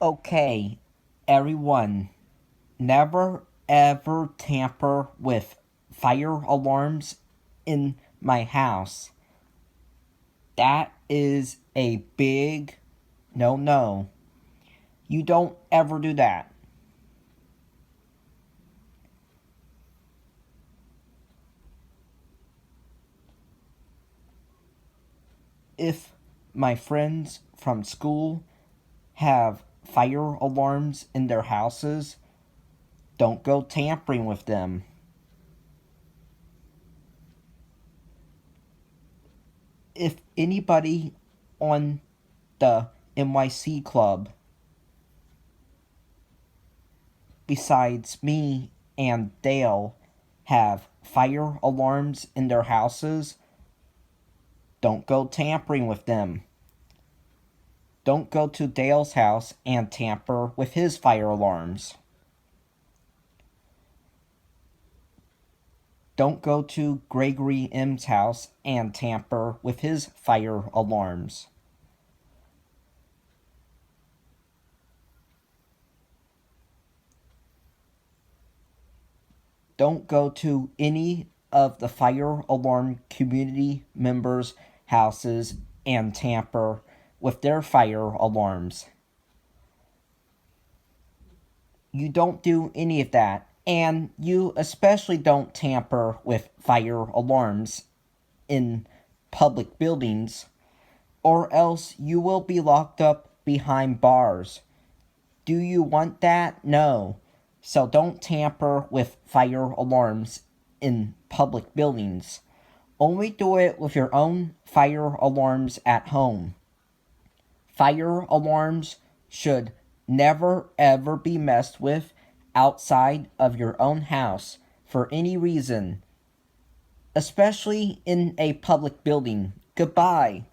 Okay, everyone, never ever tamper with fire alarms in my house. That is a big no. You don't ever do that. If my friends from school have fire alarms in their houses, don't go tampering with them. If anybody on the NYC club besides me and Dale have fire alarms in their houses, don't go tampering with them. Don't go to Dale's house and tamper with his fire alarms. Don't go to Gregory M's house and tamper with his fire alarms. Don't go to any of the fire alarm community members' houses and tamper with their fire alarms. You don't do any of that, and you especially don't tamper with fire alarms in public buildings, or else you will be locked up behind bars. Do you want that? No. So don't tamper with fire alarms in public buildings. Only do it with your own fire alarms at home. Fire alarms should never ever be messed with outside of your own house for any reason, especially in a public building. Goodbye.